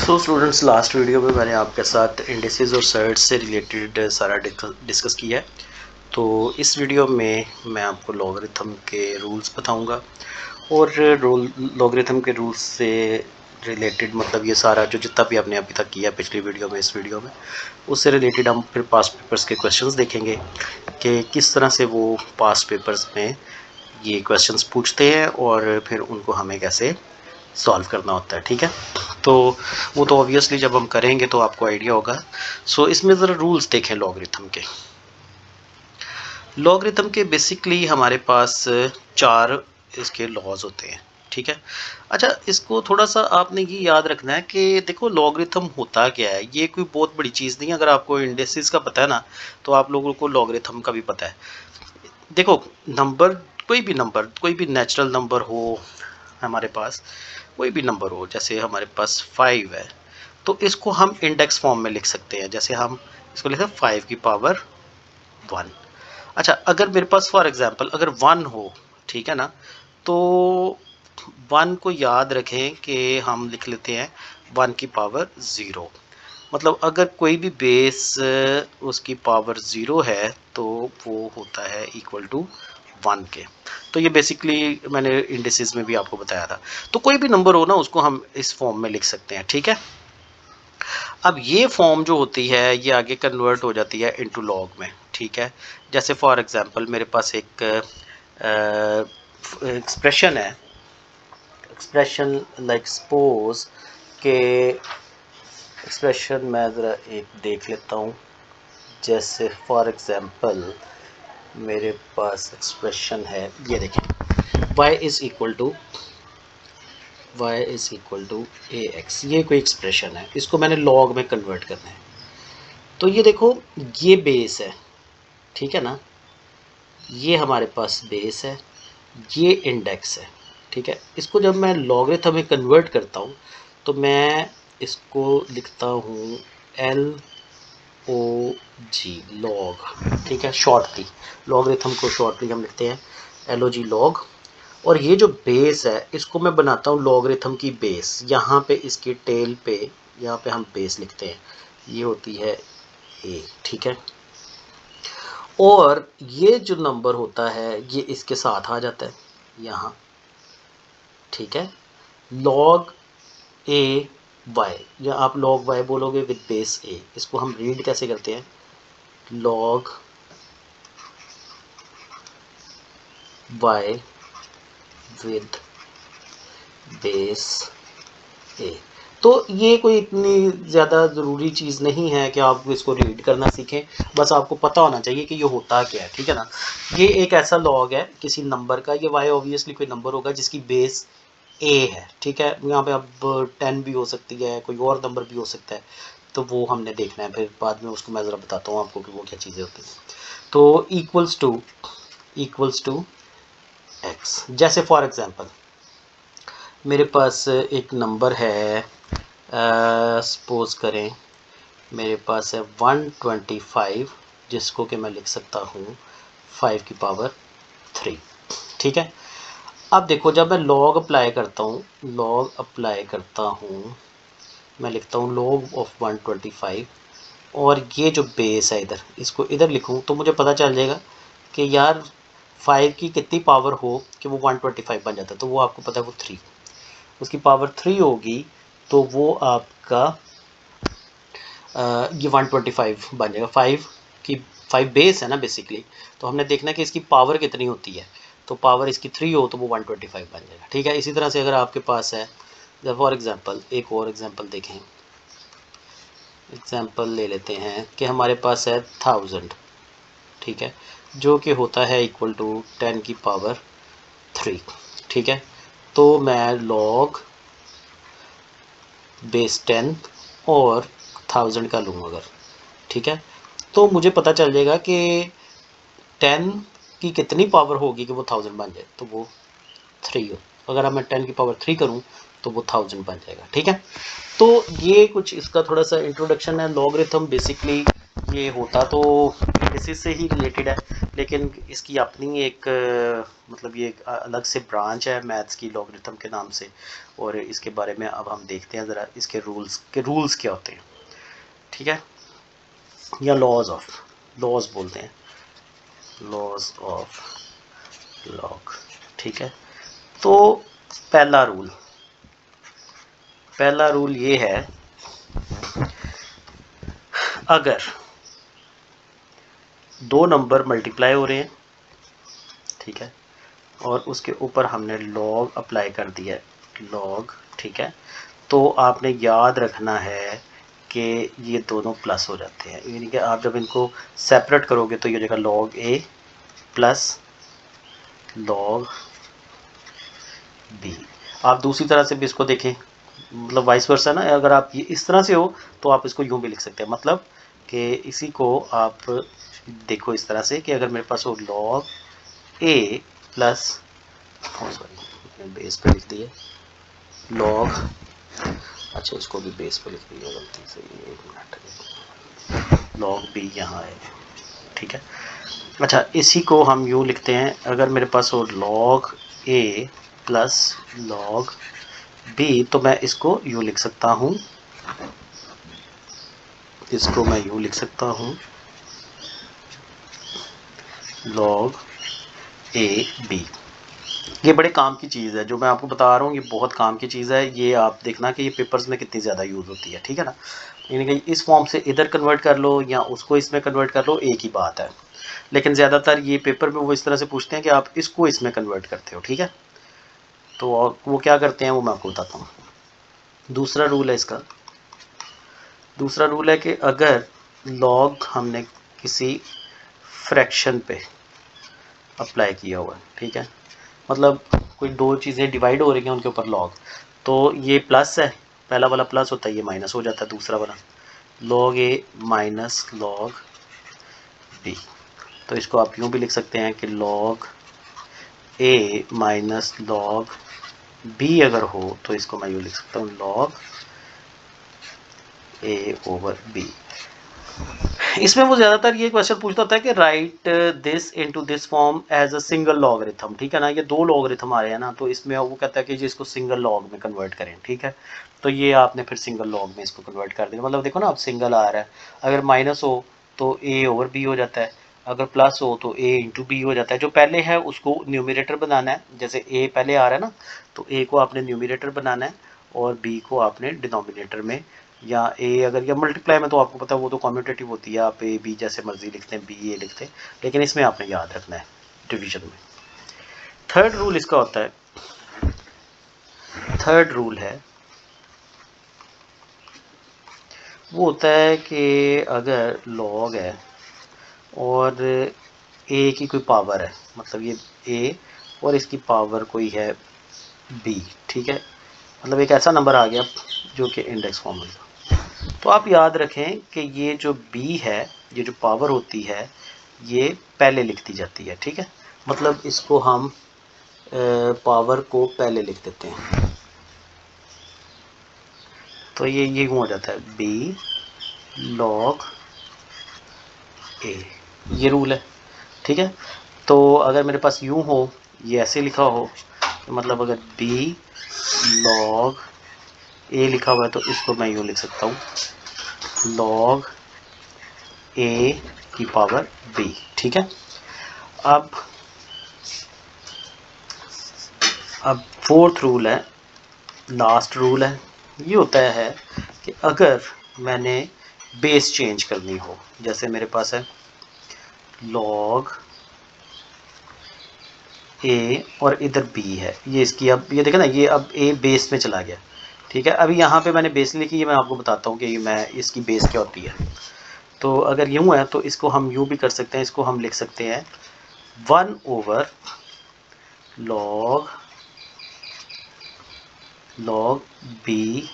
So students, last video में मैंने आपके साथ इंडिसेस और सर्ट्स से रिलेटेड सारा डिस्कस किया है। तो इस वीडियो में मैं आपको लॉगरिथम के रूल्स बताऊंगा और लॉगरिथम के रूल्स से रिलेटेड मतलब ये सारा जो जितना भी आपने अभी तक किया पिछली वीडियो में, इस वीडियो में उससे रिलेटेड हम फिर पास्ट पेपर्स के क्वेश्चंस देखेंगे कि किस तरह से वो पास्ट पेपर्स में ये क्वेश्चंस पूछते हैं और फिर उनको हमें कैसे सॉल्व करना होता है। ठीक है, तो वो तो ऑब्वियसली जब हम करेंगे तो आपको आइडिया होगा। सो इसमें ज़रा रूल्स देखें लॉगरिथम के। लॉगरिथम के बेसिकली हमारे पास चार इसके लॉज होते हैं। ठीक है, अच्छा इसको थोड़ा सा आपने ये याद रखना है कि देखो लॉगरिथम होता क्या है। ये कोई बहुत बड़ी चीज़ नहीं है। अगर आपको इंडेक्सेस का पता है ना तो आप लोगों को लॉगरिथम का भी पता है। देखो नंबर, कोई भी नेचुरल नंबर हो हमारे पास, कोई भी नंबर हो, जैसे हमारे पास 5 है तो इसको हम इंडेक्स फॉर्म में लिख सकते हैं। जैसे हम इसको लिखते हैं 5 की पावर 1। अच्छा, अगर मेरे पास फॉर एग्जांपल अगर 1 हो, ठीक है ना, तो 1 को याद रखें कि हम लिख लेते हैं 1 की पावर 0। मतलब अगर कोई भी बेस उसकी पावर 0 है तो वो होता है इक्वल टू 1 के। तो ये बेसिकली मैंने इंडिसेस में भी आपको बताया था। तो कोई भी नंबर हो ना उसको हम इस फॉर्म में लिख सकते हैं। ठीक है, अब ये फॉर्म जो होती है ये आगे कन्वर्ट हो जाती है इनटू लॉग में। ठीक है, जैसे फॉर एग्जांपल मेरे पास एक एक्सप्रेशन है, एक्सप्रेशन लाइक सपोज के एक्सप्रेशन मैं ज़रा एक देख लेता हूँ। जैसे फॉर एग्जांपल मेरे पास एक्सप्रेशन है, ये देखें y is equal to ax। ये कोई एक्सप्रेशन है, इसको मैंने लॉग में कन्वर्ट करना है। तो ये देखो ये बेस है, ठीक है ना, ये हमारे पास बेस है, ये इंडेक्स है। ठीक है, इसको जब मैं लॉगरिथम में कन्वर्ट करता हूँ तो मैं इसको लिखता हूँ LOG लॉग। ठीक है, शॉर्टली लॉगरिथम को शॉर्टली हम लिखते हैं LOG लॉग। और ये जो बेस है इसको मैं बनाता हूँ लॉगरिथम की बेस। यहाँ पे इसकी टेल पे यहाँ पे हम बेस लिखते हैं, ये होती है A। ठीक है, और ये जो नंबर होता है ये इसके साथ आ जाता है यहाँ। ठीक है, लॉग ए वाई, या आप लॉग वाई बोलोगे विद बेस ए। इसको हम रीड कैसे करते हैं, लॉग वाई विद बेस ए। तो ये कोई इतनी ज़्यादा ज़रूरी चीज़ नहीं है कि आप इसको रीड करना सीखें, बस आपको पता होना चाहिए कि ये होता क्या है। ठीक है ना, ये एक ऐसा लॉग है किसी नंबर का। ये वाई ऑब्वियसली कोई नंबर होगा जिसकी बेस ए है। ठीक है, यहाँ पे अब 10 भी हो सकती है, कोई और नंबर भी हो सकता है, तो वो हमने देखना है फिर बाद में। उसको मैं ज़रा बताता हूँ आपको कि वो क्या चीज़ें होती हैं। तो इक्वल्स टू एक्स। जैसे फॉर एग्जांपल मेरे पास एक नंबर है, सपोज करें मेरे पास है 125, जिसको कि मैं लिख सकता हूँ 5 की पावर 3। ठीक है, अब देखो जब मैं लॉग अप्लाई करता हूँ मैं लिखता हूँ log ऑफ 125, और ये जो बेस है इधर, इसको इधर लिखूँ तो मुझे पता चल जाएगा कि यार 5 की कितनी पावर हो कि वो 125 बन जाता है। तो वो आपको पता है वो 3, उसकी पावर 3 होगी तो वो आपका ये 125 बन जाएगा। 5 बेस है ना बेसिकली, तो हमने देखना है कि इसकी पावर कितनी होती है। तो पावर इसकी 3 हो तो वो 125 बन जाएगा। ठीक है, इसी तरह से अगर आपके पास है, जब फॉर एग्जांपल एक और एग्जांपल देखें, एग्जांपल ले लेते हैं कि हमारे पास है 1000। ठीक है, जो कि होता है इक्वल टू 10 की पावर 3। ठीक है, तो मैं लॉग बेस 10 और 1000 का लूँ अगर। ठीक है, तो मुझे पता चल जाएगा कि 10 की कितनी पावर होगी कि वो 1000 बन जाए, तो वो 3 हो। अगर अब मैं 10 की पावर 3 करूं तो वो 1000 बन जाएगा। ठीक है, तो ये कुछ इसका थोड़ा सा इंट्रोडक्शन है। लॉगरिथम बेसिकली ये होता तो एनालिसिस से ही रिलेटेड है, लेकिन इसकी अपनी एक मतलब ये एक अलग से ब्रांच है मैथ्स की लॉगरिथम के नाम से, और इसके बारे में अब हम देखते हैं ज़रा इसके रूल्स क्या होते हैं, ठीक है, या लॉज बोलते हैं, लॉज ऑफ लॉग, ठीक है। तो पहला रूल ये है, अगर दो नंबर मल्टीप्लाई हो रहे हैं, ठीक है, और उसके ऊपर हमने लॉग अप्लाई कर दिया है, लॉग, ठीक है, तो आपने याद रखना है कि ये दोनों प्लस हो जाते हैं, यानी कि आप जब इनको सेपरेट करोगे तो ये हो जाएगा लॉग ए प्लस लॉग बी। आप दूसरी तरह से भी इसको देखें, मतलब वाइस वर्सा ना, अगर आप ये इस तरह से हो तो आप इसको यूँ भी लिख सकते हैं, मतलब कि इसी को आप देखो इस तरह से कि अगर मेरे पास हो लॉग ए प्लस, सॉरी बेस पे लिख दिए लॉग, अच्छा इसको भी बेस पे लिख दिया गलती से, एक मिनट, लॉग बी यहाँ है, ठीक है। अच्छा इसी को हम यूँ लिखते हैं, अगर मेरे पास हो लॉग ए प्लस लॉग बी, तो मैं इसको यूँ लिख सकता हूँ, इसको मैं यूँ लिख सकता हूँ लॉग ए बी। ये बड़े काम की चीज़ है जो मैं आपको बता रहा हूँ, ये बहुत काम की चीज़ है, ये आप देखना कि ये पेपर्स में कितनी ज़्यादा यूज़ होती है, ठीक है ना। यानी कि इस फॉर्म से इधर कन्वर्ट कर लो या उसको इसमें कन्वर्ट कर लो, एक ही बात है, लेकिन ज़्यादातर ये पेपर में वो इस तरह से पूछते हैं कि आप इसको इसमें कन्वर्ट करते हो, ठीक है। तो वो क्या करते हैं वो मैं आपको बताता हूँ। दूसरा रूल है इसका, दूसरा रूल है कि अगर लॉग हमने किसी फ्रैक्शन पे अप्लाई किया हुआ है, ठीक है, मतलब कोई दो चीज़ें डिवाइड हो रही हैं उनके ऊपर लॉग, तो ये प्लस है, पहला वाला प्लस होता है, ये माइनस हो जाता है दूसरा वाला, लॉग ए माइनस लॉग बी। तो इसको आप यूँ भी लिख सकते हैं कि लॉग ए माइनस लॉग बी अगर हो तो इसको मैं यूँ लिख सकता हूँ लॉग ए ओवर बी। इसमें वो ज़्यादातर ये क्वेश्चन पूछता होता है कि write this into this form as a single logarithm, ठीक है ना, ये दो लॉगरिथम आ रहे हैं ना, तो इसमें वो कहता है कि जी इसको सिंगल लॉग में कन्वर्ट करें, ठीक है। तो ये आपने फिर सिंगल लॉग में इसको कन्वर्ट कर देना, मतलब देखो ना, अब सिंगल आ रहा है, अगर माइनस हो तो ए ओवर बी हो जाता है, अगर प्लस हो तो ए इंटू बी हो जाता है। जो पहले है उसको न्यूमिनेटर बनाना है, जैसे ए पहले आ रहा है ना, तो ए को आपने न्यूमिनेटर बनाना है और बी को आपने डिनोमिनेटर में, या ए अगर या मल्टीप्लाई में तो आपको पता है वो तो कॉम्यूटेटिव होती है, आप ए बी जैसे मर्जी लिखते हैं, बी ए लिखते हैं, लेकिन इसमें आपने याद रखना है डिवीजन में। थर्ड रूल इसका होता है, थर्ड रूल है वो होता है कि अगर लॉग है और ए की कोई पावर है, मतलब ये ए और इसकी पावर कोई है बी, ठीक है, मतलब एक ऐसा नंबर आ गया जो कि इंडेक्स फॉर्म में, तो आप याद रखें कि ये जो बी है, ये जो पावर होती है ये पहले लिख दी जाती है, ठीक है, मतलब इसको हम पावर को पहले लिख देते हैं, तो ये हो जाता है बी लॉग ए, ये रूल है, ठीक है। तो अगर मेरे पास यूँ हो, ये ऐसे लिखा हो, तो मतलब अगर बी लॉग ए लिखा हुआ है तो इसको मैं यूँ लिख सकता हूँ लॉग ए की पावर बी, ठीक है। अब फोर्थ रूल है, लास्ट रूल है, ये होता है कि अगर मैंने बेस चेंज करनी हो, जैसे मेरे पास है लॉग ए और इधर बी है, ये इसकी, अब ये देखें ना, ये अब ए बेस में चला गया, ठीक है। अभी यहाँ पे मैंने बेस लिखी है, मैं आपको बताता हूँ कि मैं इसकी बेस क्या होती है। तो अगर यूँ है तो इसको हम यूँ भी कर सकते हैं, इसको हम लिख सकते हैं 1 ओवर लॉग बी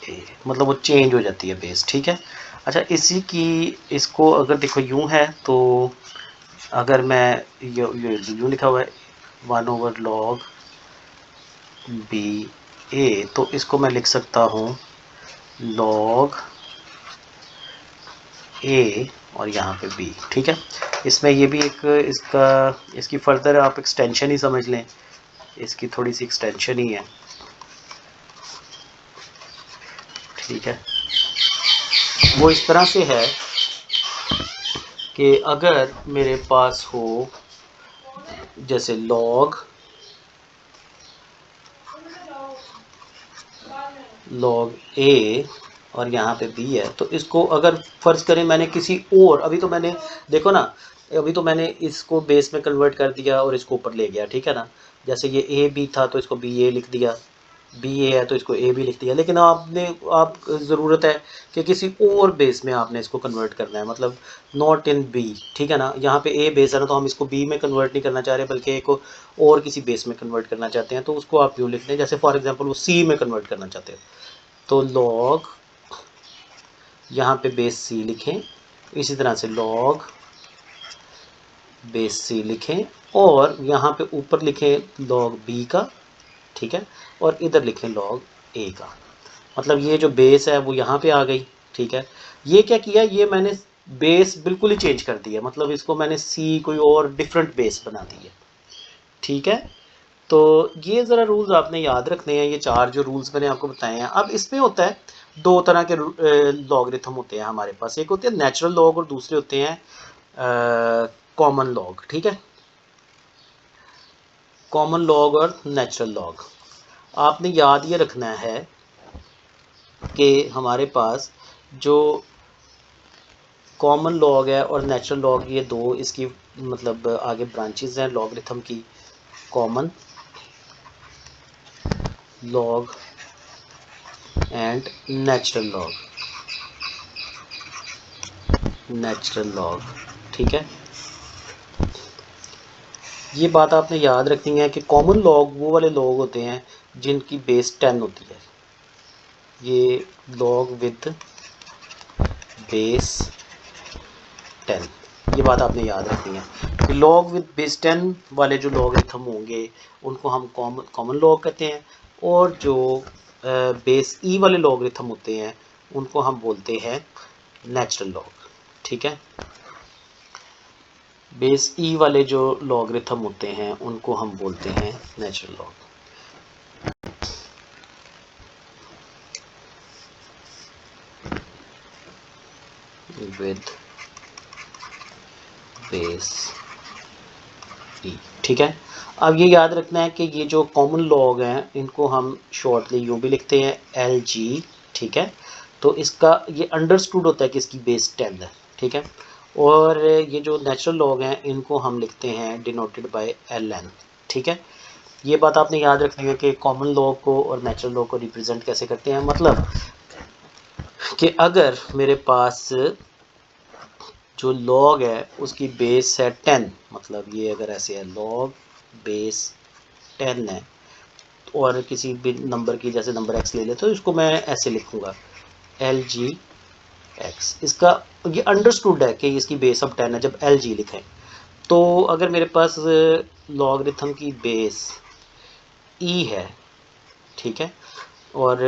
ए, मतलब वो चेंज हो जाती है बेस, ठीक है। अच्छा इसी की, इसको अगर देखो यूँ है तो अगर मैं यूँ लिखा हुआ है 1 ओवर लॉग बी ए, तो इसको मैं लिख सकता हूँ लॉग ए और यहाँ पे बी, ठीक है। इसमें ये भी एक इसकी फर्दर आप एक्सटेंशन ही समझ लें, इसकी थोड़ी सी एक्सटेंशन ही है, ठीक है। वो इस तरह से है कि अगर मेरे पास हो जैसे लॉग ए और यहाँ पे बी है, तो इसको अगर फ़र्ज़ करें मैंने किसी और, अभी तो मैंने देखो ना, अभी तो मैंने इसको बेस में कन्वर्ट कर दिया और इसको ऊपर ले गया, ठीक है ना। जैसे ये ए बी था तो इसको बी ए लिख दिया, बी ए है तो इसको ए बी लिख दिया, लेकिन आप ज़रूरत है कि किसी और बेस में आपने इसको कन्वर्ट करना है, मतलब नॉट इन बी, ठीक है ना। यहाँ पे ए बेस है ना, तो हम इसको बी में कन्वर्ट नहीं करना चाह रहे बल्कि ए को और किसी बेस में कन्वर्ट करना चाहते हैं, तो उसको आप यूँ लिख दें। जैसे फॉर एग्जांपल वो सी में कन्वर्ट करना चाहते हो तो लॉग यहाँ पे बेस सी लिखें, इसी तरह से लॉग बेस सी लिखें और यहाँ पे ऊपर लिखें लॉग बी का, ठीक है, और इधर लिखें लॉग ए का। मतलब ये जो बेस है वो यहाँ पे आ गई, ठीक है। ये क्या किया, ये मैंने बेस बिल्कुल ही चेंज कर दिया, मतलब इसको मैंने सी कोई और डिफरेंट बेस बना दी है, ठीक है। तो ये ज़रा रूल्स आपने याद रखने हैं, ये 4 जो रूल्स मैंने आपको बताए हैं। अब इसमें होता है 2 तरह के लॉगरिथम होते हैं हमारे पास, एक होते हैं नेचुरल लॉग और दूसरे होते हैं कॉमन लॉग, ठीक है। कॉमन लॉग और नेचुरल लॉग आपने याद ये रखना है कि हमारे पास जो कॉमन लॉग है और नेचुरल लॉग, ये दो इसकी मतलब आगे ब्रांचेस हैं लॉगरिथम की, common log and natural log, ठीक है। ये बात आपने याद रखनी है कि कॉमन लॉग वो वाले लॉग होते हैं जिनकी बेस 10 होती है, ये लॉग विद बेस 10, ये बात आपने याद रखनी है कि लॉग विद बेस 10 वाले जो लॉगरिथम होंगे उनको हम कॉमन लॉग कहते हैं, और जो बेस ई वाले लॉगरिथम होते हैं उनको हम बोलते हैं नेचुरल लॉग, ठीक है। बेस ई वाले जो लॉगरिथम होते हैं उनको हम बोलते हैं नेचुरल लॉग। विद बेस ई, ठीक है। अब ये याद रखना है कि ये जो कॉमन लॉग हैं इनको हम शॉर्टली यूँ भी लिखते हैं एल जी, ठीक है। तो इसका ये अंडरस्टूड होता है कि इसकी बेस 10 है, ठीक है। और ये जो नेचुरल लॉग हैं इनको हम लिखते हैं डिनोटेड बाय एल एन, ठीक है। ये बात आपने याद रखनी है कि कॉमन लॉग को और नेचुरल लॉग को रिप्रेजेंट कैसे करते हैं, मतलब कि अगर मेरे पास जो लॉग है उसकी बेस है 10, मतलब ये अगर ऐसे है लॉग बेस 10 है और किसी भी नंबर की, जैसे नंबर x ले ले, तो इसको मैं ऐसे लिखूंगा एल जी एक्स। इसका ये अंडरस्टूड है कि इसकी बेस अब 10 है जब एल जी लिखें। तो अगर मेरे पास लॉगरिथम की बेस ई है, ठीक है, और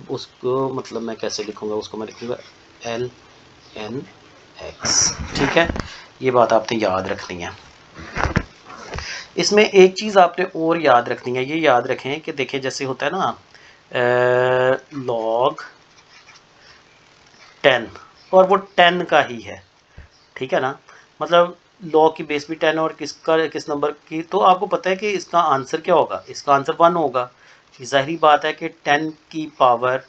उसको मतलब मैं कैसे लिखूंगा, उसको मैं लिखूंगा एल एन एक्स, ठीक है। ये बात आपने याद रखनी है। इसमें एक चीज़ आपने और याद रखनी है, ये याद रखें कि देखिए जैसे होता है ना लॉग 10 और वो 10 का ही है, ठीक है ना। मतलब लॉग की बेस भी 10 और किस नंबर की, तो आपको पता है कि इसका आंसर क्या होगा, इसका आंसर 1 होगा। ज़ाहिरी बात है कि 10 की पावर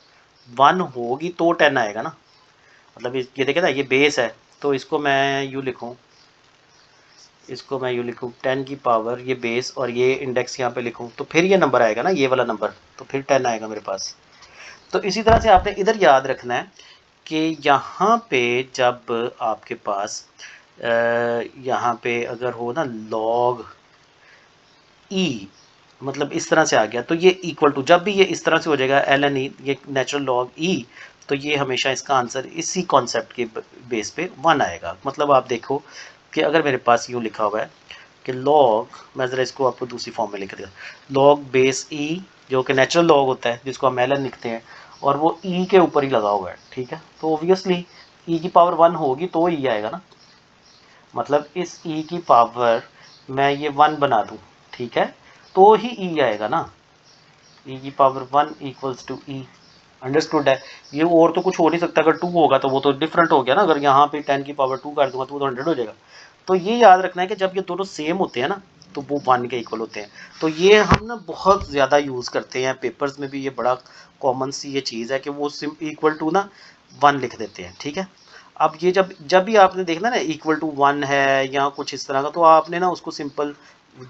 1 होगी तो 10 आएगा ना। मतलब ये देखें ना, ये बेस है तो इसको मैं यूँ लिखूँ, 10 की पावर ये बेस और ये इंडेक्स यहाँ पे लिखूँ तो फिर ये नंबर आएगा ना, ये वाला नंबर, तो फिर 10 आएगा मेरे पास। तो इसी तरह से आपने इधर याद रखना है कि यहाँ पे जब आपके पास यहाँ पे अगर हो ना लॉग ई, मतलब इस तरह से आ गया, तो ये इक्वल टू, जब भी ये इस तरह से हो जाएगा एल एन ई, ये नेचुरल लॉग ई, तो ये हमेशा इसका आंसर इसी कॉन्सेप्ट के बेस पे 1 आएगा। मतलब आप देखो कि अगर मेरे पास यूँ लिखा हुआ है कि लॉग, मैं ज़रा इसको आपको दूसरी फॉर्म में लिख दिया, लॉग बेस ई जो कि नेचुरल लॉग होता है जिसको हम एल एन लिखते हैं, और वो ई के ऊपर ही लगा हुआ है, ठीक है। तो ऑब्वियसली ई की पावर 1 होगी तो ई आएगा ना, मतलब इस ई की पावर मैं ये 1 बना दूँ, ठीक है, तो ही ई आएगा ना, ई की power 1 equals to e, understood है। ये और तो कुछ हो नहीं सकता, अगर 2 होगा तो वो तो डिफरेंट हो गया ना, अगर यहाँ पे 10 की पावर 2 कर दूंगा तो वो तो 100 हो जाएगा। तो ये याद रखना है कि जब ये दोनों सेम होते हैं ना तो वो 1 के इक्वल होते हैं। तो ये हम ना बहुत ज़्यादा यूज़ करते हैं पेपर्स में भी, ये बड़ा कॉमन सी ये चीज़ है कि वो इक्वल टू ना 1 लिख देते हैं, ठीक है। अब ये जब जब भी आपने देखना ना इक्वल टू 1 है या कुछ इस तरह का, तो आपने ना उसको सिंपल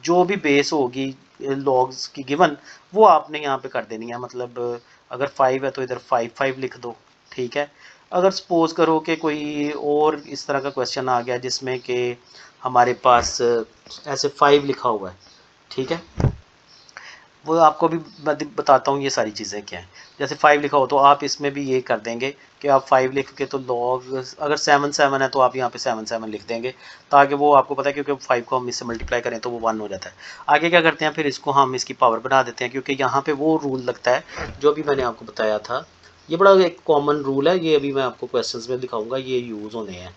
जो भी बेस होगी लॉग्स की गिवन, वो आपने यहाँ पे कर देनी है। मतलब अगर 5 है तो इधर 5 लिख दो, ठीक है। अगर सपोज करो कि कोई और इस तरह का क्वेश्चन आ गया जिसमें कि हमारे पास ऐसे 5 लिखा हुआ है, ठीक है, वो आपको भी बताता हूँ ये सारी चीज़ें क्या हैं। जैसे 5 लिखा हो तो आप इसमें भी ये कर देंगे कि आप 5 लिख के तो लॉग, अगर 7 है तो आप यहाँ पे 7 लिख देंगे, ताकि वो आपको पता है, क्योंकि 5 को हम इससे मल्टीप्लाई करें तो वो 1 हो जाता है। आगे क्या करते हैं, फिर इसको हम इसकी पावर बना देते हैं, क्योंकि यहाँ पे वो रूल लगता है जो अभी मैंने आपको बताया था। ये बड़ा एक कॉमन रूल है, ये अभी मैं आपको क्वेश्चन में दिखाऊँगा, ये यूज़ होने हैं।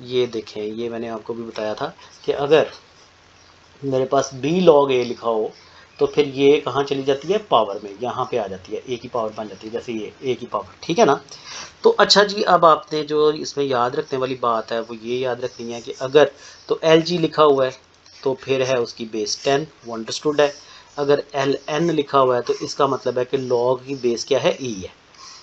ये देखें, ये मैंने आपको भी बताया था कि अगर मेरे पास बी लॉग ए लिखा हो तो फिर ये कहाँ चली जाती है, पावर में, यहाँ पे आ जाती है, ए की पावर बन जाती है, जैसे ये ए की पावर, ठीक है ना। तो अच्छा जी, अब आपने जो इसमें याद रखने वाली बात है वो ये याद रखनी है कि अगर तो एल जी लिखा हुआ है तो फिर है उसकी बेस 10, वो अंडरस्टूड है। अगर एल एन लिखा हुआ है तो इसका मतलब है कि लॉग की बेस क्या है, ई है,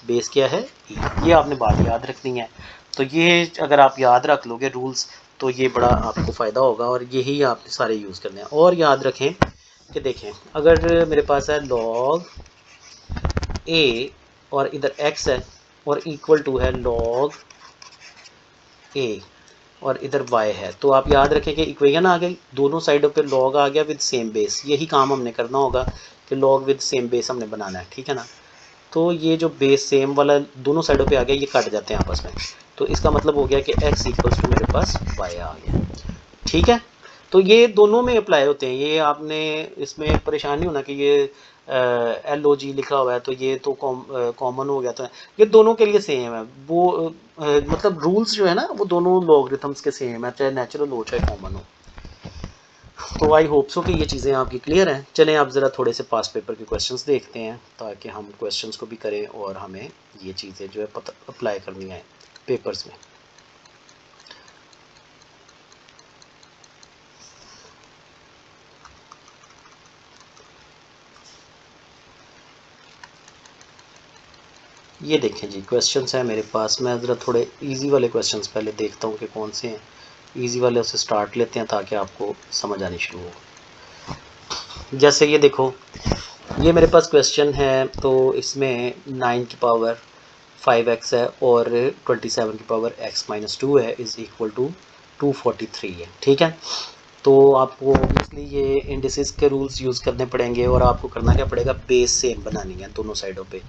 बेस क्या है, ई। ये आपने बात याद रखनी है। तो ये अगर आप याद रख लोगे रूल्स तो ये बड़ा आपको फ़ायदा होगा, और यही आपने सारे यूज़ करने हैं। और याद रखें कि देखें, अगर मेरे पास है लॉग ए और इधर एक्स है और इक्वल टू है लॉग ए और इधर y है, तो आप याद रखें कि इक्वेशन आ गई, दोनों साइडों पे लॉग आ गया विद सेम बेस। यही काम हमने करना होगा कि लॉग विद सेम बेस हमने बनाना है, ठीक है ना। तो ये जो बेस सेम वाला दोनों साइडों पे आ गया, ये कट जाते हैं आपस में, तो इसका मतलब हो गया कि x इक्वल्स टू मेरे पास y आ गया, ठीक है। तो ये दोनों में अप्लाई होते हैं, ये आपने इसमें परेशान नहीं होना कि ये एल ओ जी लिखा हुआ है तो ये तो कॉमन हो गया, तो ये दोनों के लिए सेम है। वो मतलब रूल्स जो है ना वो दोनों लॉगरिथम्स के सेम है, चाहे नेचुरल हो चाहे कॉमन हो। तो आई होप सो कि ये चीज़ें आपकी क्लियर हैं। चलें आप ज़रा थोड़े से पास्ट पेपर के क्वेश्चंस देखते हैं, ताकि हम क्वेश्चंस को भी करें और हमें ये चीज़ें जो है पता अप्लाई करनी है पेपर्स में। ये देखें जी, क्वेश्चंस हैं मेरे पास। मैं ज़रा थोड़े इजी वाले क्वेश्चंस पहले देखता हूँ कि कौन से हैं। इजी वाले से स्टार्ट लेते हैं ताकि आपको समझ आनी शुरू हो। जैसे ये देखो, ये मेरे पास क्वेश्चन है, तो इसमें 9 की पावर 5x है और 27 की पावर x-2 है इज़ इक्वल टू 243 है, ठीक है। तो आपको ऑब्वियसली ये इंडिसेस के रूल्स यूज़ करने पड़ेंगे, और आपको करना क्या पड़ेगा, बेस सेम बनानी है दोनों साइडों पे।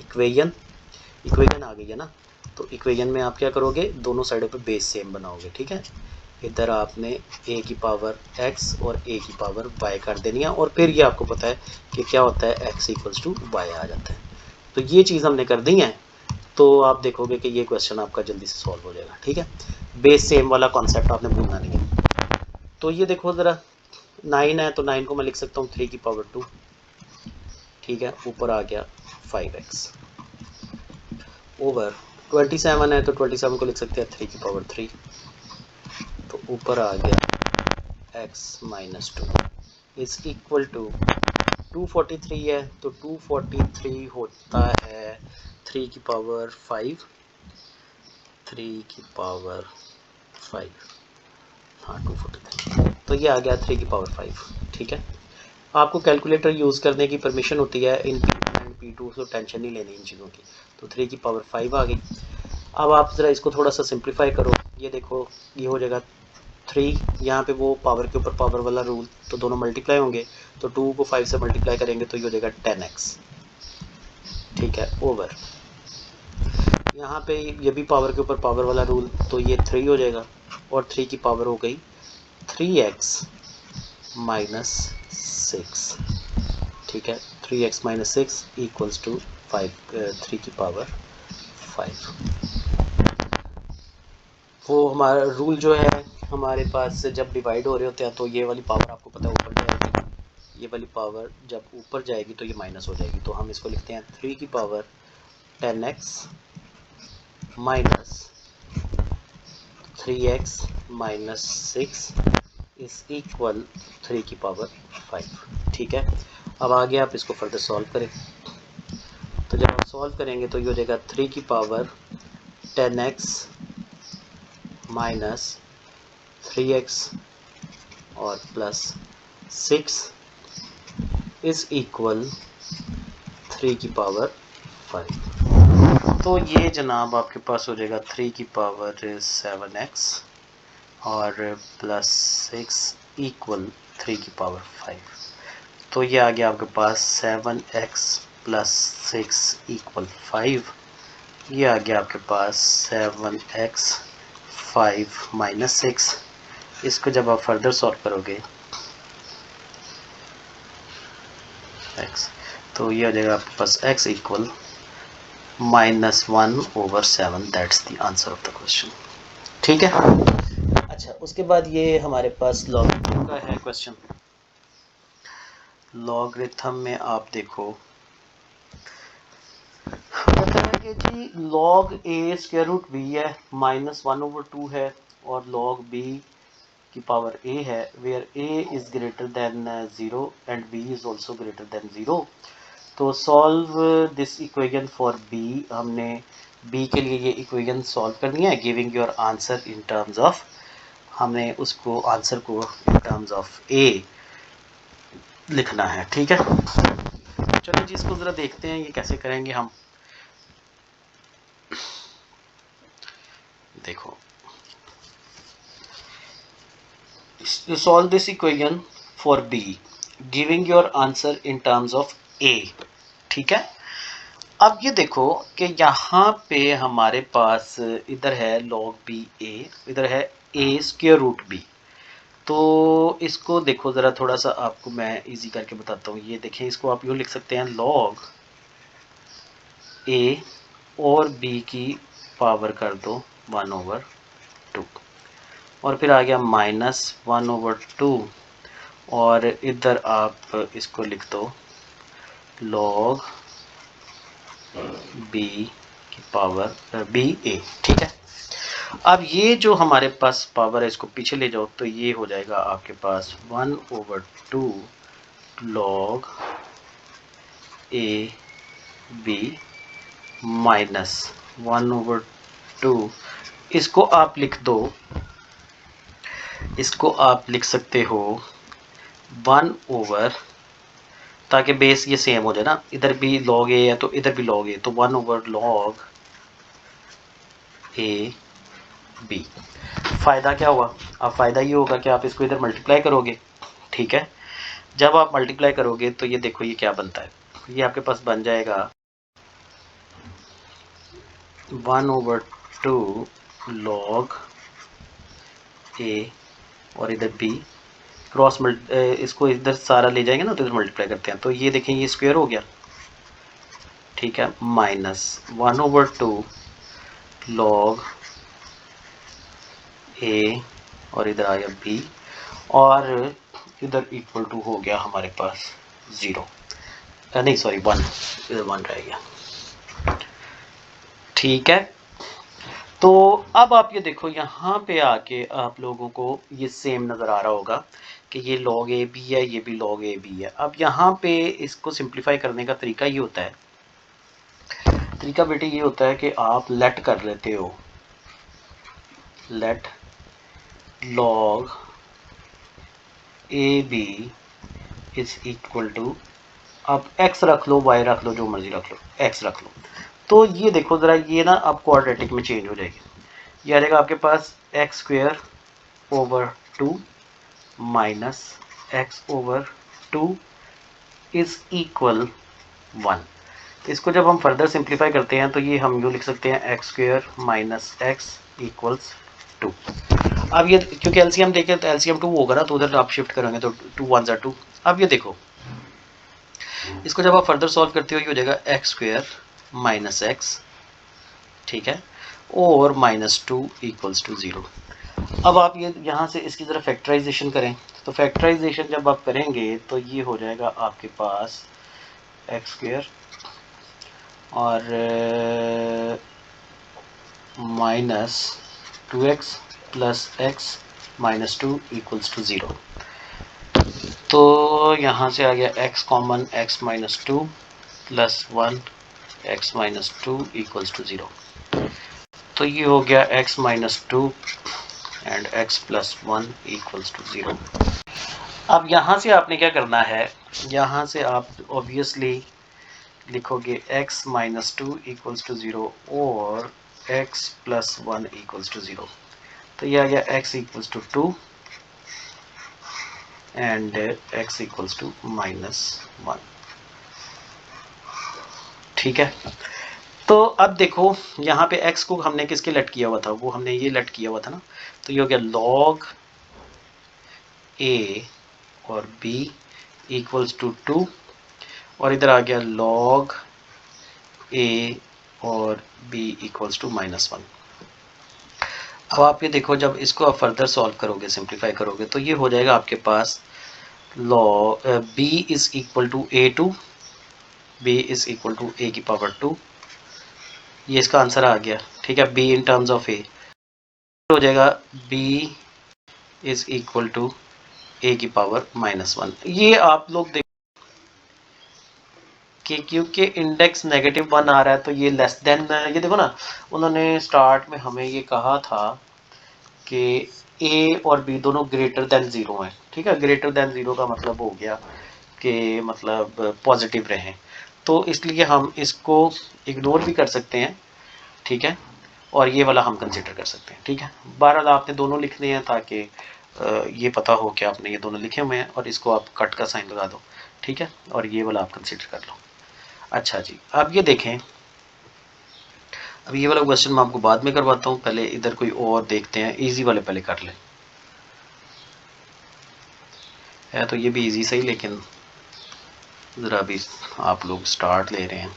इक्वेशन आ गई है ना, तो इक्वेशन में आप क्या करोगे, दोनों साइडों पे बेस सेम बनाओगे, ठीक है। इधर आपने a की पावर x और a की पावर y कर देनी है, और फिर ये आपको पता है कि क्या होता है, x इक्वल्स टू y आ जाता है। तो ये चीज़ हमने कर दी है, तो आप देखोगे कि ये क्वेश्चन आपका जल्दी से सॉल्व हो जाएगा, ठीक है। बेस सेम वाला कॉन्सेप्ट आपने भूलना नहीं है। तो ये देखो ज़रा, 9 है तो 9 को मैं लिख सकता हूँ 3 की पावर 2, ठीक है, ऊपर आ गया 5x ओवर 27 है तो 27 को लिख सकते हैं 3 की पावर 3, तो ऊपर आ गया x-2 इज इक्वल टू 243 है, तो 243 होता है 3 की पावर 5, 3 की पावर 5, हाँ 243, तो ये आ गया 3 की पावर 5, ठीक है। आपको कैलकुलेटर यूज़ करने की परमिशन होती है इन P1 एंड P2, तो टेंशन नहीं लेनी इन चीज़ों की। तो 3 की पावर 5 आ गई। अब आप ज़रा इसको थोड़ा सा सिंप्लीफाई करो, ये देखो ये हो जाएगा 3, यहाँ पे वो पावर के ऊपर पावर वाला रूल, तो दोनों मल्टीप्लाई होंगे, तो 2 को 5 से मल्टीप्लाई करेंगे तो ये हो जाएगा 10x, ठीक है, ओवर यहाँ पे ये भी पावर के ऊपर पावर वाला रूल, तो ये 3 हो जाएगा, और 3 की पावर हो गई 3x माइनस 6, ठीक है। 3x माइनस 6 इक्वल्स टू 3 की पावर 5। वो हमारा रूल जो है हमारे पास जब डिवाइड हो रहे होते हैं तो ये वाली पावर आपको पता है ऊपर जाएगी, ये वाली पावर जब ऊपर जाएगी तो ये माइनस हो जाएगी। तो हम इसको लिखते हैं 3 की power 10x minus 3x minus 6 is equal 3 की पावर 5। ठीक है, अब आगे आप इसको फर्दर सॉल्व करें। तो जब आप सॉल्व करेंगे तो ये हो जाएगा 3 की पावर 10x माइनस 3x और प्लस 6 इज इक्वल 3 की पावर 5। तो ये जनाब आपके पास हो जाएगा 3 की पावर 7x और प्लस 6 इक्वल 3 की पावर 5। तो ये आ गया आपके पास 7x प्लस 6 इक्वल 5। ये आ गया आपके पास 7x 5 माइनस 6। इसको जब आप फर्दर सॉल्व करोगे x, तो ये हो जाएगा आपके पास x equal -1/7। That's the answer of the question. ठीक है, अच्छा उसके बाद ये हमारे पास लॉगरिथम का है क्वेश्चन। लॉगरिथम में आप देखो कहता है कि जी log a square root b है -1/2 है और log b की पावर a है where a is greater than 0 and b is also greater than 0। तो solve this equation for b, हमने b के लिए ये इक्वेशन सॉल्व करनी है giving your answer in terms of, हमने उसको आंसर को इन टर्म्स ऑफ a लिखना है। ठीक है, चलिए जी इसको ज़रा देखते हैं ये कैसे करेंगे हम। देखो you solve this equation for b giving your answer in terms of a। ठीक है, अब ये देखो कि यहाँ पे हमारे पास इधर है log b a, इधर है a स्क्वायर रूट b। तो इसको देखो ज़रा थोड़ा सा आपको मैं इजी करके बताता हूँ। ये देखें, इसको आप यूँ लिख सकते हैं log a और b की पावर कर दो 1/2 और फिर आ गया -1/2 और इधर आप इसको लिख दो log b की पावर ba। ठीक है, अब ये जो हमारे पास पावर है इसको पीछे ले जाओ तो ये हो जाएगा आपके पास 1/2 log a b माइनस 1/2। इसको आप लिख दो, इसको आप लिख सकते हो 1/, ताकि बेस ये सेम हो जाए ना, इधर भी log a है तो इधर भी log a, तो 1/log a b। फ़ायदा क्या हुआ? अब फ़ायदा ये होगा कि आप इसको इधर मल्टीप्लाई करोगे। ठीक है, जब आप मल्टीप्लाई करोगे तो ये देखो ये क्या बनता है, ये आपके पास बन जाएगा 1/2 log a और इधर b क्रॉस इसको इधर सारा ले जाएंगे ना तो इधर मल्टीप्लाई करते हैं तो ये देखें ये स्क्वायर हो गया। ठीक है, माइनस 1/2 log a और इधर आ गया b और इधर इक्वल टू हो गया हमारे पास 0, नहीं सॉरी 1, इधर 1 रह गया। ठीक है, तो अब आप ये देखो यहाँ पे आके आप लोगों को ये सेम नज़र आ रहा होगा कि ये log a b है, ये भी log a b है। अब यहाँ पे इसको सिंप्लीफाई करने का तरीका ये होता है, तरीका बेटे ये होता है कि आप लेट कर लेते हो, let log a b is equal to, आप x रख लो y रख लो जो मर्जी रख लो, x रख लो। तो ये देखो ज़रा ये ना अब क्वाड्रेटिक में चेंज हो जाएगी, ये आ जाएगा आपके पास x² / 2 minus x/2 is equal 1। इसको जब हम फर्दर सिंप्लीफाई करते हैं तो ये हम यूँ लिख सकते हैं x² - x इक्वल्स 2। अब ये क्योंकि एलसीएम देखें तो एलसीएम 2 होगा ना, तो उधर आप शिफ्ट करेंगे तो 2 1 ज़ा 2। अब ये देखो इसको जब आप फर्दर सॉल्व करते हो ये हो जाएगा x² - x। ठीक है, और -2 इक्वल्स टू 0। अब आप ये यहाँ से इसकी ज़रा फैक्टराइजेशन करें। तो फैक्टराइजेशन जब आप करेंगे तो ये हो जाएगा आपके पास एक्स स्क्वायर और -2x plus x -2 equals to 0। तो यहाँ से आ गया x common, x-2 plus 1 x-2 equals to 0। तो ये हो गया x-2 and x plus 1 equals to 0। अब यहाँ से आपने क्या करना है, यहाँ से आप ऑब्वियसली लिखोगे x-2 इक्वल्स टू 0 और x प्लस 1 इक्वल्स टू 0। तो ये आ गया x equals to 2 and x equals to -1। ठीक है। तो अब देखो यहाँ पे x को हमने किसके लेट किया हुआ था, वो हमने ये लेट किया हुआ था ना। तो ये हो गया log a और b इक्वल्स टू 2 और इधर आ गया log a और b इक्वल्स टू -1। अब आप ये देखो, जब इसको आप फर्दर सॉल्व करोगे, सिंप्लीफाई करोगे, तो ये हो जाएगा आपके पास log b is equal to a2, b is equal to a की पावर 2। ये इसका आंसर आ गया। ठीक है, b in terms of a हो जाएगा b is equal to a की पावर -1। ये आप लोग देखो कि क्योंकि इंडेक्स -1 आ रहा है तो ये लेस देन, ये देखो ना, उन्होंने स्टार्ट में हमें ये कहा था कि a और b दोनों ग्रेटर देन 0 है। ठीक है, ग्रेटर देन 0 का मतलब हो गया कि मतलब पॉजिटिव रहें, तो इसलिए हम इसको इग्नोर भी कर सकते हैं। ठीक है, और ये वाला हम कंसिडर कर सकते हैं। ठीक है, बहरहाल आपने दोनों लिखने हैं ताकि ये पता हो कि आपने ये दोनों लिखे हुए हैं, और इसको आप कट का साइन लगा दो। ठीक है, और ये वाला आप कंसिडर कर लो। अच्छा जी, अब ये देखें, अब ये वाला क्वेश्चन मैं आपको बाद में करवाता हूँ, पहले इधर कोई और देखते हैं, इजी वाले पहले कर लें। है तो ये भी इजी सही, लेकिन ज़रा अभी आप लोग स्टार्ट ले रहे हैं।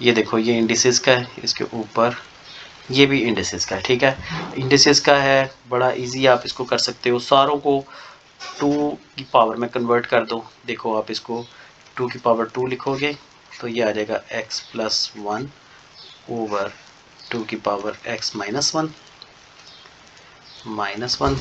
ये देखो, ये इंडिसेस का है, इसके ऊपर ये भी इंडिसेस का है। ठीक है, इंडिसेस का है, बड़ा इजी, आप इसको कर सकते हो। सारों को 2 की पावर में कन्वर्ट कर दो। देखो, आप इसको 2 की पावर 2 लिखोगे तो ये आ जाएगा x प्लस 1 ओवर 2 की power x minus 1 -1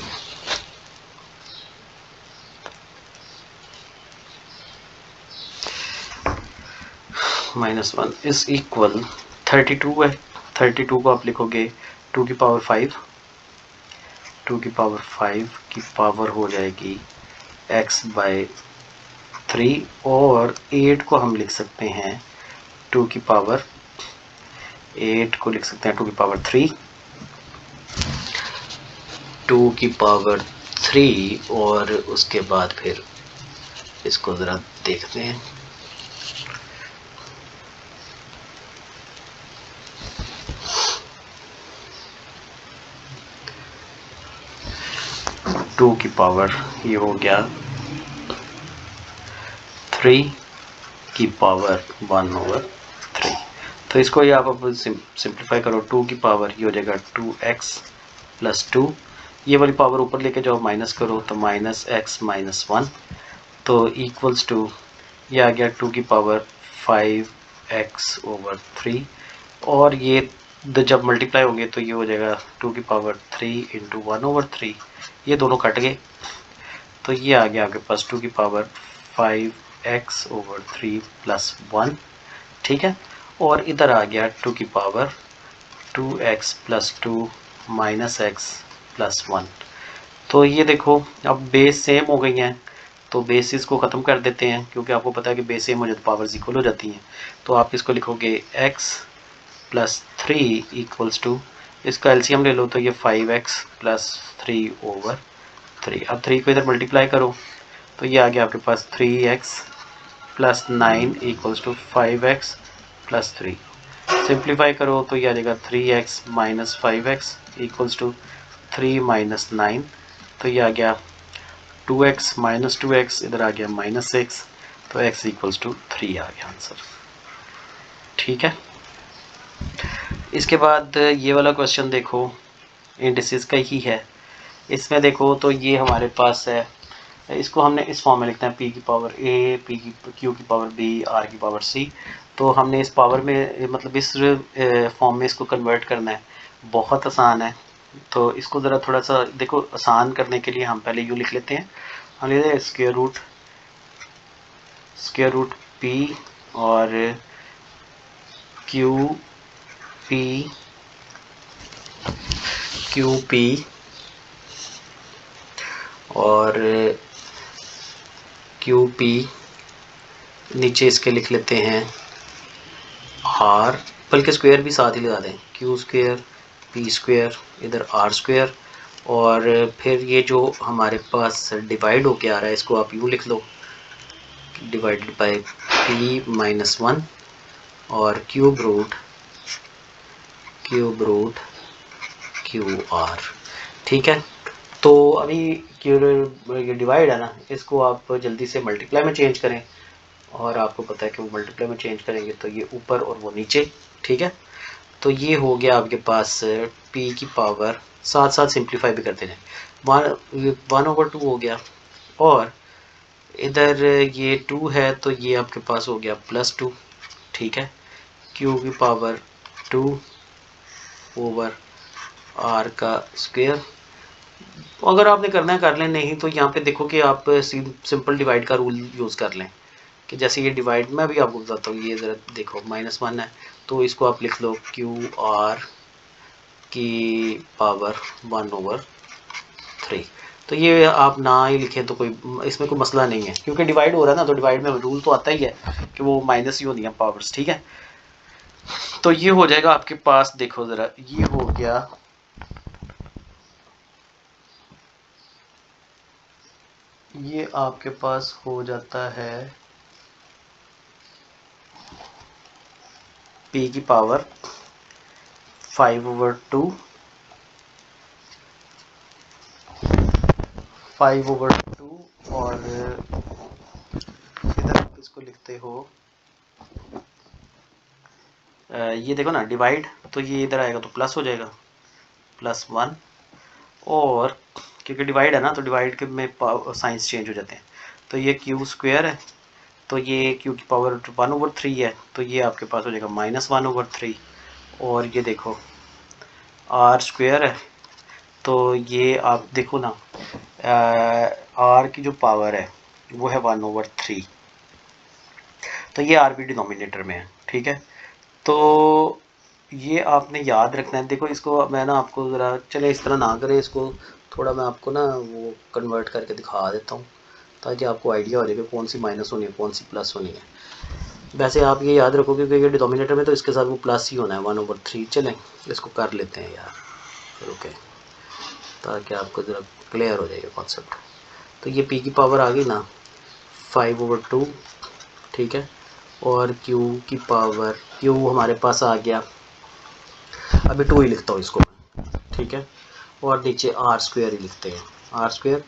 is equal 32 है। 32 को आप लिखोगे 2 की पावर 5, 2 की पावर 5 की पावर हो जाएगी x बाय 3, और 8 को हम लिख सकते हैं 2 की पावर 8 को लिख सकते हैं 2 की पावर 3, 2 की पावर 3, और उसके बाद फिर इसको ज़रा देखते हैं। टू की पावर ये हो गया 3 की पावर 1/3। तो इसको ये आप अब सिंप्लीफाई करो, 2 की पावर ये हो जाएगा 2x प्लस 2, ये वाली पावर ऊपर लेके जाओ, माइनस करो तो -x-1, तो इक्वल्स टू ये आ गया 2 की पावर 5x/3, और ये जब मल्टीप्लाई होंगे तो ये हो जाएगा 2 की पावर 3 इंटू 1/3, ये दोनों कट गए, तो ये आ गया आपके पास 2 की पावर 5x/3 प्लस 1। ठीक है, और इधर आ गया 2 की power 2x plus 2 minus x plus 1। तो ये देखो, अब बेस सेम हो गई हैं, तो बेसिस को ख़त्म कर देते हैं, क्योंकि आपको पता है कि बेस सेम हो जाए तो पावर्स इक्वल हो जाती हैं। तो आप इसको लिखोगे x प्लस 3 इक्वल्स टू, इसका एलसीएम ले लो तो ये 5x प्लस 3/3। अब 3 को इधर मल्टीप्लाई करो तो ये आ गया आपके पास 3x plus 9 equals to 5x plus 3। Simplify करो तो ये आ जाएगा 3x minus 5x equals to 3 minus 9, तो ये आ गया 2x माइनस 2x, इधर आ गया -6, तो x इक्वल्स टू 3 आ गया आंसर। ठीक है, इसके बाद ये वाला क्वेश्चन देखो, इंडिसेस का ही है। इसमें देखो तो ये हमारे पास है, इसको हमने इस फॉर्म में लिखते हैं पी की पावर ए, पी की क्यू की पावर बी, आर की पावर सी। तो हमने इस पावर में मतलब इस फॉर्म में इसको कन्वर्ट करना है, बहुत आसान है। तो इसको ज़रा थोड़ा सा देखो, आसान करने के लिए हम पहले यू लिख लेते हैं। हम लेते हैं स्क्वायर रूट पी और क्यू पी, क्यू पी और क्यू पी, नीचे इसके लिख लेते हैं आर, बल्कि स्क्वायर भी साथ ही लगा दें, क्यू स्क्वायर पी स्क्वायर, इधर आर स्क्वायर। और फिर ये जो हमारे पास डिवाइड होके आ रहा है इसको आप यूँ लिख लो, divided by P minus one और क्यूब रूट क्यू आर। ठीक है, तो अभी ये डिवाइड है ना, इसको आप जल्दी से मल्टीप्लाई में चेंज करें, और आपको पता है कि वो मल्टीप्लाई में चेंज करेंगे तो ये ऊपर और वो नीचे। ठीक है, तो ये हो गया आपके पास p की पावर, साथ साथ सिंप्लीफाई भी करते जाएं, 1/2 हो गया, और इधर ये 2 है तो ये आपके पास हो गया +2। ठीक है, q की पावर 2 ओवर r का स्क्वायर। अगर आपने करना है कर लें, नहीं तो यहाँ पे देखो कि आप सिंपल डिवाइड का रूल यूज़ कर लें, कि जैसे ये डिवाइड मैं भी आपको बताता हूँ। ये ज़रा देखो -1 है तो इसको आप लिख लो क्यू आर की पावर 1/3। तो ये आप ना ही लिखें तो कोई इसमें कोई मसला नहीं है, क्योंकि डिवाइड हो रहा है ना, तो डिवाइड में रूल तो आता ही है कि वो माइनस ही होती हैं पावर्स। ठीक है, तो ये हो जाएगा आपके पास, देखो ज़रा ये हो गया, ये आपके पास हो जाता है p की पावर 5/2 और इधर आप इसको लिखते हो ये देखो ना डिवाइड, तो ये इधर आएगा तो प्लस हो जाएगा +1, और क्योंकि डिवाइड है ना तो डिवाइड के में साइंस चेंज हो जाते हैं। तो ये क्यू स्क्वायर है, तो ये क्यू की पावर 1/3 है, तो ये आपके पास हो जाएगा -1/3। और ये देखो आर स्क्वायर है, तो ये आप देखो ना आर की जो पावर है वो है 1/3, तो ये आर भी डिनोमिनेटर में है। ठीक है, तो ये आपने याद रखना है। देखो इसको मैं ना आपको ज़रा, चले इस तरह ना करें, इसको थोड़ा मैं आपको ना वो कन्वर्ट करके दिखा देता हूँ, ताकि आपको आइडिया हो जाए कि कौन सी माइनस होनी है कौन सी प्लस होनी है। वैसे आप ये याद रखो क्योंकि ये डिनोमिनेटर में तो इसके साथ वो प्लस ही होना है 1/3। चलें इसको कर लेते हैं यार, ओके, ताकि आपको ज़रा क्लियर हो जाएगा कॉन्सेप्ट। तो ये पी की पावर आ गई ना 5/2। ठीक है, और क्यू की पावर, क्यू हमारे पास आ गया, अभी 2 ही लिखता हूँ इसको। ठीक है, और नीचे आर स्क्वायर ही लिखते हैं, आर स्क्वायर।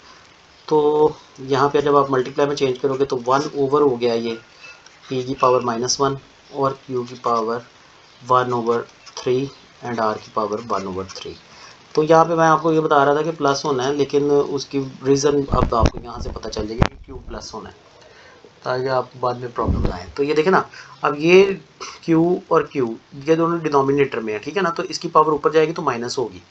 तो यहाँ पे जब आप मल्टीप्लाई में चेंज करोगे तो 1 ओवर हो गया ये p की पावर -1 और q की पावर 1/3 एंड r की पावर 1/3। तो यहाँ पे मैं आपको ये बता रहा था कि प्लस होना है, लेकिन उसकी रीज़न अब आपको यहाँ से पता चल जाएगी कि क्यों प्लस होना है, ताकि आपको बाद में प्रॉब्लम ना आए। तो ये देखें ना, अब ये q और q ये दोनों डिनोमिनेटर में है। ठीक है ना, तो इसकी पावर ऊपर जाएगी तो माइनस होगी।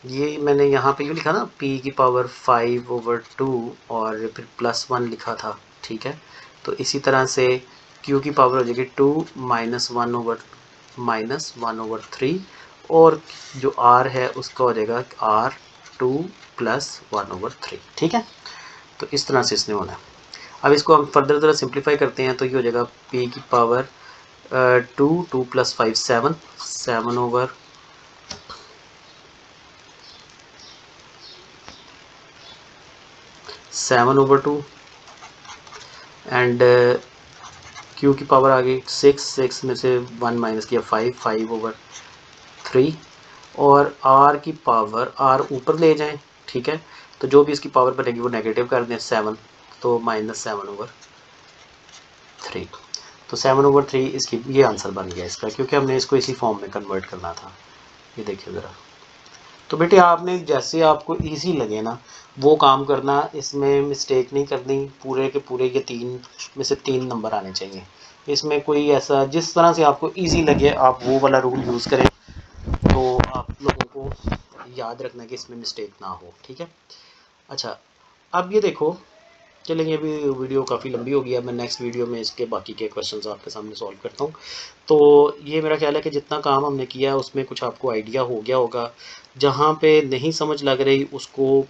ये मैंने यहाँ पे यूँ लिखा ना p की पावर 5/2 और फिर +1 लिखा था। ठीक है, तो इसी तरह से q की पावर हो जाएगी 2 -1/3 और जो r है उसका हो जाएगा r2 + 1/3। ठीक है, तो इस तरह से इसने होना है। अब इसको हम फर्दर ज़रा सिंप्लीफाई करते हैं, तो ये हो जाएगा p की पावर 2 + 5 7 7/2 एंड q की पावर आ गई 6 में से 1 माइनस किया 5/3 और r की पावर, r ऊपर ले जाएं। ठीक है, तो जो भी इसकी पावर बनेगी वो नेगेटिव कर दें 7, तो -7/3। तो 7/3 इसकी ये आंसर बन गया इसका, क्योंकि हमने इसको इसी फॉर्म में कन्वर्ट करना था। ये देखिए ज़रा। तो बेटे आपने जैसे आपको इजी लगे ना वो काम करना, इसमें मिस्टेक नहीं करनी, पूरे के पूरे ये 3 में से 3 नंबर आने चाहिए। इसमें कोई ऐसा जिस तरह से आपको इजी लगे आप वो वाला रूल यूज़ करें, तो आप लोगों को याद रखना कि इसमें मिस्टेक ना हो, ठीक है। अच्छा, अब ये देखो, चलेंगे, अभी वीडियो काफ़ी लंबी हो गई है, मैं नेक्स्ट वीडियो में इसके बाकी के क्वेश्चंस आपके सामने सॉल्व करता हूँ। तो ये मेरा ख्याल है कि जितना काम हमने किया है उसमें कुछ आपको आइडिया हो गया होगा। जहाँ पे नहीं समझ लग रही उसको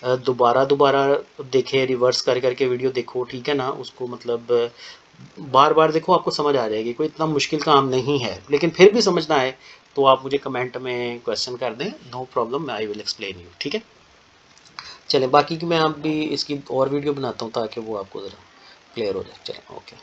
दोबारा दोबारा देखें, रिवर्स कर करके वीडियो देखो, ठीक है ना। उसको मतलब बार बार देखो, आपको समझ आ जाएगी। कोई इतना मुश्किल काम नहीं है, लेकिन फिर भी समझ ना आए तो आप मुझे कमेंट में क्वेश्चन कर दें, no problem, I will explain you, ठीक है। चलें, बाकी की मैं अब भी इसकी और वीडियो बनाता हूँ ताकि वो आपको ज़रा क्लियर हो जाए। चलें, ओके।